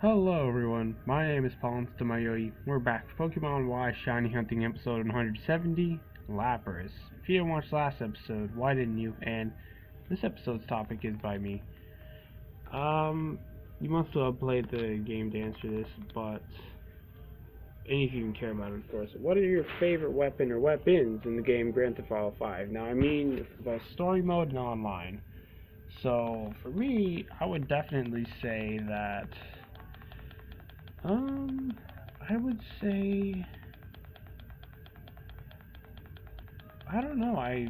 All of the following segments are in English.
Hello everyone, my name is PauLInstaMyooin. We're back for Pokemon Y Shiny Hunting episode 170, Lapras. If you didn't watch last episode, why didn't you? And this episode's topic is by me. You must have played the game to answer this, but any of you can care about it, of course. What are your favorite weapon or weapons in the game Grand Theft Auto 5? Now I mean both story mode and online. So for me, I would definitely say that I would say, I don't know, I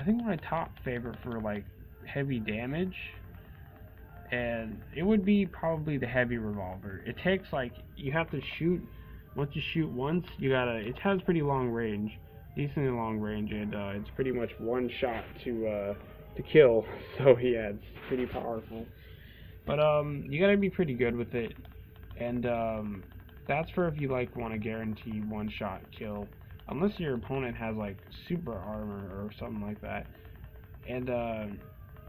think my top favorite for, like, heavy damage, and it would be probably the heavy revolver. It takes, like, you have to shoot, once you shoot once, it has pretty long range, decently long range, and, it's pretty much one shot to kill, so yeah, it's pretty powerful. But, you gotta be pretty good with it. And that's for if you like want to guarantee one-shot kill, unless your opponent has like super armor or something like that. And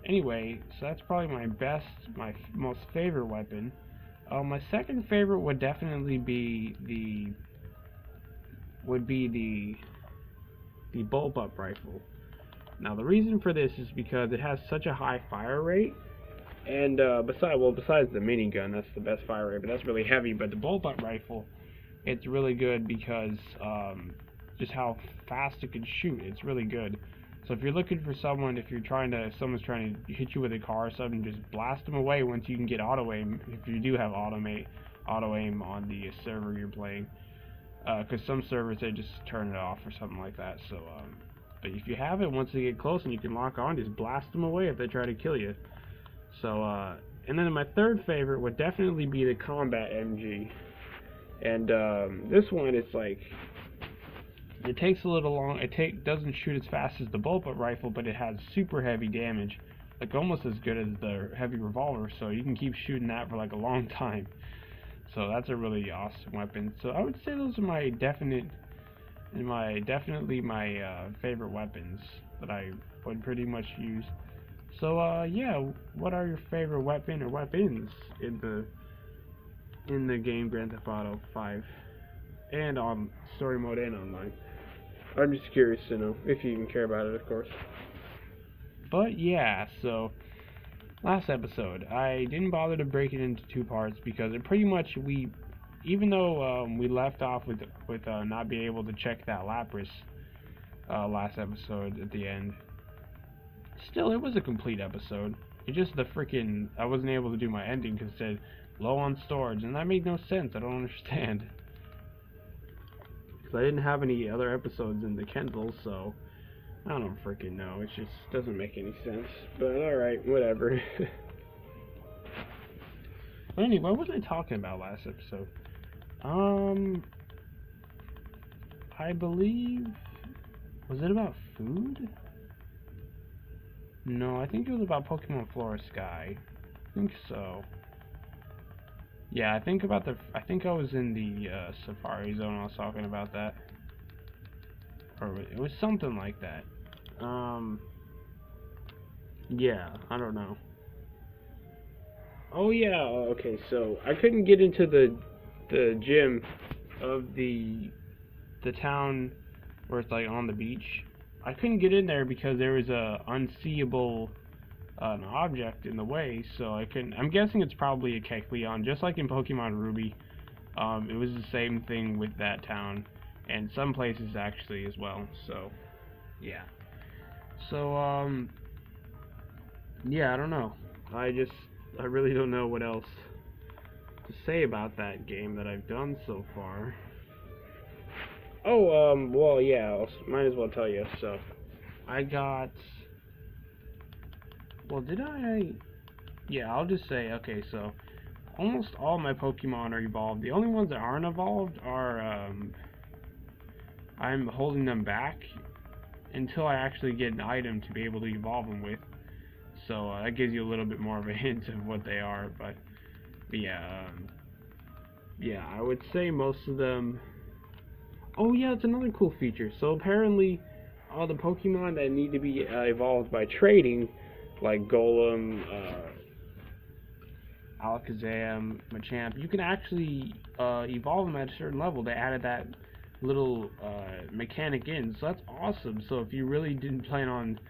anyway, so that's probably my most favorite weapon. My second favorite would definitely be the bullpup rifle. Now the reason for this is because it has such a high fire rate. And besides the minigun, that's the best fire rate, but that's really heavy. But the bullpup rifle, it's really good because just how fast it can shoot. It's really good. So if you're looking for someone, if someone's trying to hit you with a car or something, just blast them away once you can get auto aim. If you do have auto aim on the server you're playing, because some servers they just turn it off or something like that. So, but if you have it, once they get close and you can lock on, just blast them away if they try to kill you. So, and then my third favorite would definitely be the Combat MG. And this one, it's like, it takes a little long. Doesn't shoot as fast as the bullpup rifle, but it has super heavy damage, like almost as good as the heavy revolver. So you can keep shooting that for like a long time. So that's a really awesome weapon. So I would say those are definitely my favorite weapons that I would pretty much use. So, yeah, what are your favorite weapon or weapons in the game Grand Theft Auto 5? And on story mode and online. I'm just curious to know, if you even care about it, of course. But, yeah, so, last episode, I didn't bother to break it into two parts because it pretty much, even though we left off with not being able to check that Lapras last episode at the end, still, it was a complete episode. It just I wasn't able to do my ending because it said low on storage, and that made no sense. I don't understand. Because I didn't have any other episodes in the Kindle, so I don't freaking know. It just doesn't make any sense. But alright, whatever. Anyway, what was I talking about last episode? I believe, was it about food? No, I think it was about Pokemon Flora Sky. I think so. Yeah, I think I was in the Safari Zone. I was talking about that, or it was something like that. Yeah, I don't know. Oh yeah, okay. So I couldn't get into the gym of the town where it's like on the beach. I couldn't get in there because there was a unseeable an object in the way, so I couldn't. I'm guessing it's probably a Kecleon, just like in Pokemon Ruby. It was the same thing with that town, and some places actually as well. So, yeah. So, yeah, I don't know. I really don't know what else to say about that game that I've done so far. Oh, well, yeah, might as well tell you. So, I got, well, did I? Yeah, I'll just say, okay, so, almost all my Pokemon are evolved. The only ones that aren't evolved are, I'm holding them back until I actually get an item to be able to evolve them with. So, that gives you a little bit more of a hint of what they are, but yeah, yeah, I would say most of them. Oh yeah, it's another cool feature. So apparently, all the Pokemon that need to be evolved by trading, like Golem, Alakazam, Machamp, you can actually evolve them at a certain level. They added that little mechanic in, so that's awesome. So if you really didn't plan on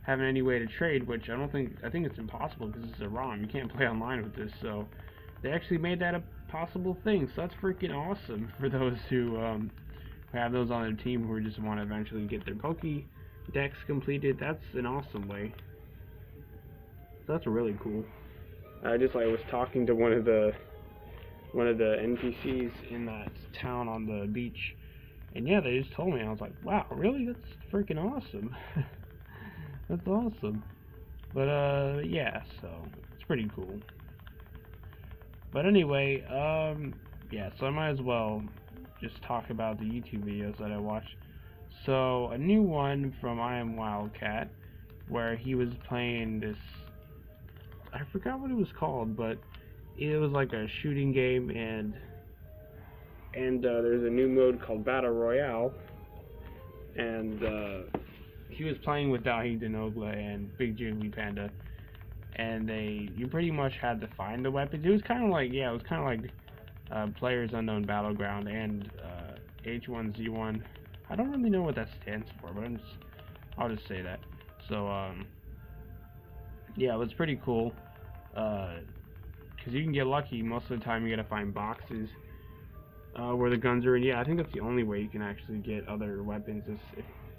having any way to trade, which I think it's impossible because it's a ROM, you can't play online with this, so they actually made that a possible thing, so that's freaking awesome for those who have those on their team who just want to eventually get their Pokédex completed. That's an awesome way. So that's really cool. I just was talking to one of the NPCs in that town on the beach, and yeah, they just told me. I was like, wow, really? That's freaking awesome. That's awesome. But yeah, so it's pretty cool. But anyway, yeah, so I might as well just talk about the YouTube videos that I watched. So a new one from I Am Wildcat, where he was playing this, I forgot what it was called, but it was like a shooting game, and there's a new mode called Battle Royale, and he was playing with Dahi Denogla and Big Jiggly Panda, and you pretty much had to find the weapons. It was kind of like, yeah, it was kind of like Players Unknown Battleground and H1Z1. I don't really know what that stands for, but I'll just say that. So yeah, it was pretty cool, because you can get lucky. Most of the time you gotta find boxes where the guns are in. Yeah, I think that's the only way you can actually get other weapons, is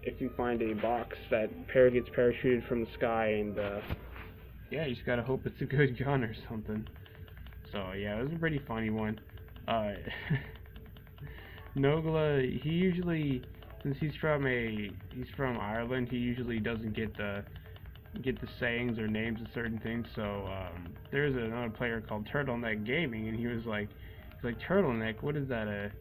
if you find a box that gets parachuted from the sky, and yeah, you just gotta hope it's a good gun or something. So yeah, it was a pretty funny one. Nogla, he usually, since he's from Ireland, he usually doesn't get the sayings or names of certain things. So there's another player called Turtleneck Gaming, and he was like, Turtleneck, what is that a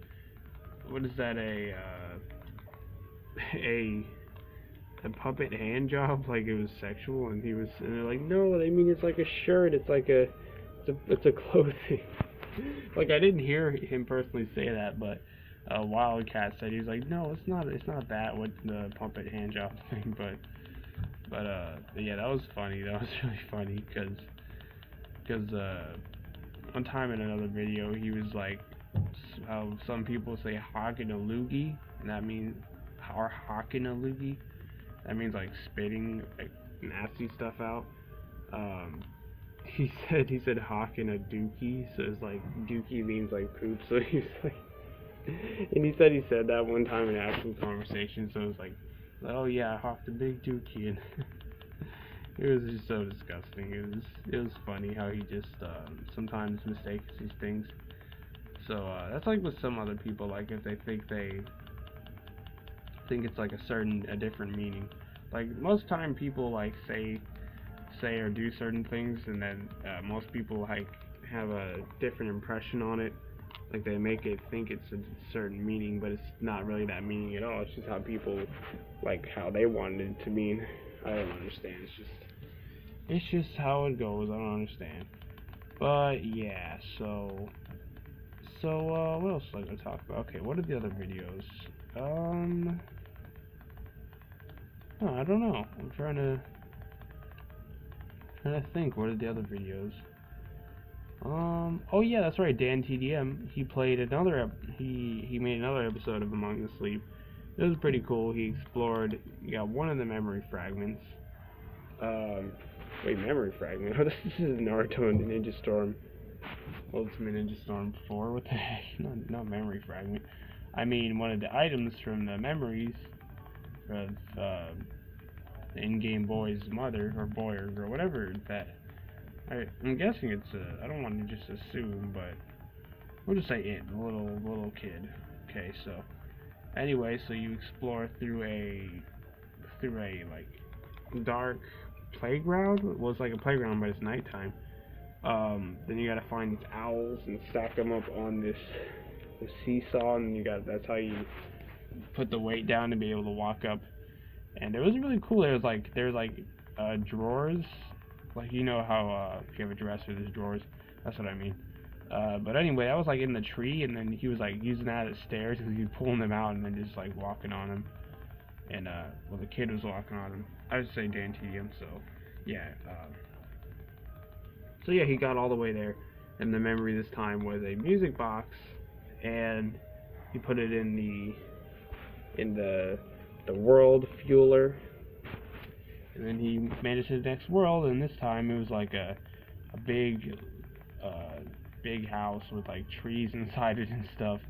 puppet hand job, like it was sexual? And they're like, no, they mean it's like a shirt, it's a clothing. Like, I didn't hear him personally say that, but Wildcat said, he's like, no, it's not that, what the puppet hand job thing. But yeah, that was funny. That was really funny, because one time in another video, he was like, how some people say hocking a loogie, and that means, or hocking a loogie, that means like spitting like nasty stuff out. He said hocking a dookie, so it's like dookie means like poop, so he's like, and he said that one time in an actual conversation, so it was like, oh yeah, I hawked a big dookie, and it was just so disgusting. It was funny how he just sometimes mistakes these things. So that's like with some other people, like if they think it's like a different meaning. Like most time people like say or do certain things, and then most people like have a different impression on it. Like they make it think it's a certain meaning, but it's not really that meaning at all. It's just how people, like, how they wanted it to mean. I don't understand. It's just how it goes. I don't understand. But yeah, so what else was I gonna talk about? Okay, what are the other videos? Oh, I don't know. I'm trying to think. What are the other videos? Oh yeah, that's right. Dan TDM. He played another. He made another episode of Among the Sleep. It was pretty cool. He explored. He got one of the memory fragments. Wait, memory fragment? Oh, this is Naruto and the Ninja Storm. Ultimate Ninja Storm 4. What the heck? Not memory fragment. I mean, one of the items from the memories of the in-game boy's mother, or boy or girl, whatever that. I'm guessing it's I don't want to just assume, but we'll just say it, a little kid. Okay, so anyway, so you explore through a like dark playground. Well, it's like a playground, but it's nighttime. Then you gotta find these owls and stack them up on this seesaw, and that's how you put the weight down to be able to walk up. And it was really cool. There's like drawers, like, you know how if you have a dresser, there's drawers. That's what I mean. But anyway, I was like in the tree, and then he was like using that as stairs, because he was pulling them out and then just like walking on them. And well, the kid was walking on them. I would say Dan TDM. So yeah. So yeah, he got all the way there, and the memory this time was a music box, and he put it in the world fueler, and then he made it to the next world, and this time it was like a big house with like trees inside it and stuff,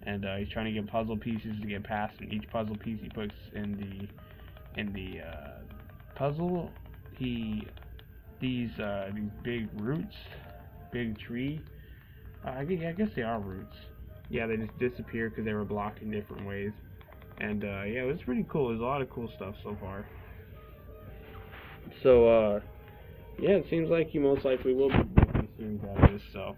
and he's trying to get puzzle pieces to get past, and each puzzle piece he puts in the puzzle, these big roots, big tree, I guess they are roots, yeah, they just disappear because they were blocking different ways, and yeah, it was pretty cool. There's a lot of cool stuff so far. So yeah, it seems like he most likely will be making a series out of this. So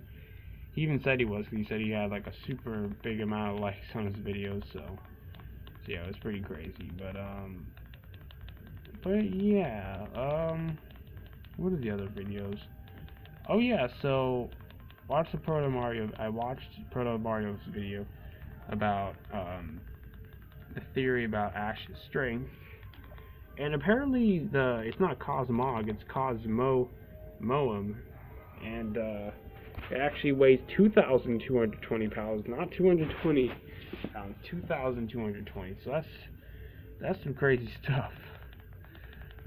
he even said he was, because he said he had like a super big amount of likes on his videos. So yeah, it was pretty crazy. But yeah, what are the other videos? Oh yeah, so watch the Proto Mario. I watched Proto Mario's video about the theory about Ash's strength. And apparently it's not Cosmog, it's Cosmoem, and it actually weighs 2,220 pounds, not 220 pounds, 2,220. So that's some crazy stuff.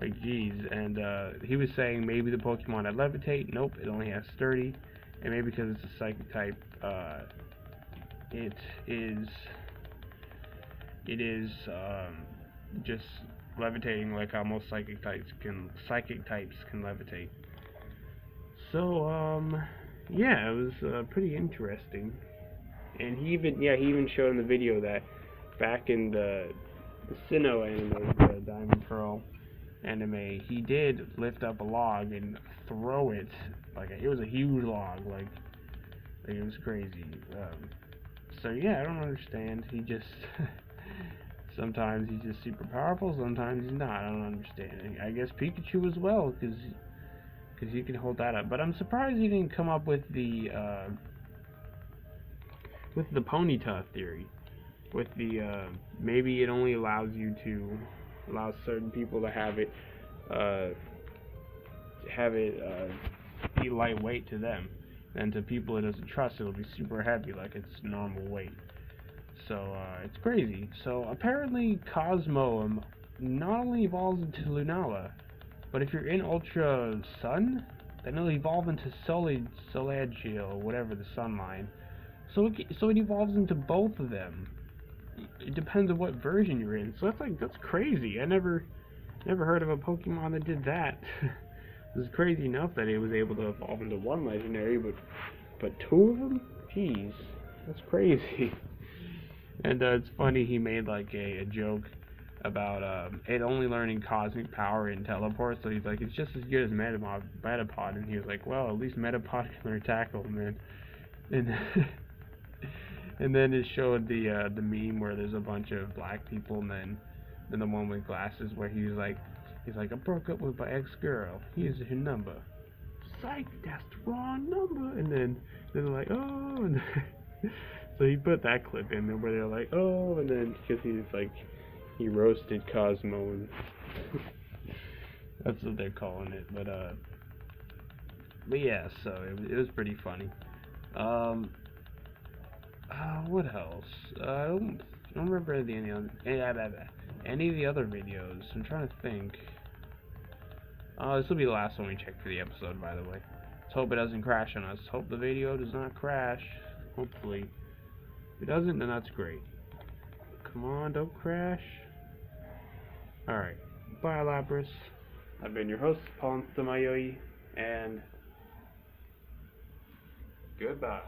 Like, geez. And he was saying maybe the Pokemon that levitate. Nope, it only has sturdy, and maybe because it's a psychic type, it is just levitating like how most psychic types can levitate. So yeah, it was pretty interesting. And he even showed in the video that back in the Sinnoh anime, the Diamond Pearl anime, he did lift up a log and throw it, like it was a huge log, like it was crazy. So yeah, I don't understand. He just sometimes he's just super powerful, sometimes he's not. I don't understand. I guess Pikachu as well, because he can hold that up. But I'm surprised he didn't come up with the Ponyta theory. With the maybe it only allows certain people to have it be lightweight to them, and to people it doesn't trust, it'll be super heavy like it's normal weight. So it's crazy. So apparently Cosmoem not only evolves into Lunala, but if you're in Ultra Sun, then it'll evolve into Solagio, or whatever the Sun line. So it evolves into both of them. It depends on what version you're in. So that's crazy. I never heard of a Pokemon that did that. It was crazy enough that it was able to evolve into one legendary, but two of them? Jeez, that's crazy. And it's funny, he made like a joke about it only learning cosmic power and teleport, so he's like, it's just as good as Metapod, and he was like, well, at least Metapod can learn Tackle, man. And then it showed the meme where there's a bunch of black people, and then the one with glasses where he's like, I broke up with my ex-girl, here's her number. Psych, that's the wrong number. And then they're like, oh, and so he put that clip in there where they're like, oh, and then because he roasted Cosmo, and that's what they're calling it. But yeah, so it was pretty funny. What else? I don't remember any of the other videos. I'm trying to think. This will be the last one we check for the episode, by the way. Let's hope it doesn't crash on us. Hope the video does not crash. Hopefully. If it doesn't, then that's great. Come on, don't crash. Alright. Bye, Lapras. I've been your host, PauLInstaMyooin, and goodbye.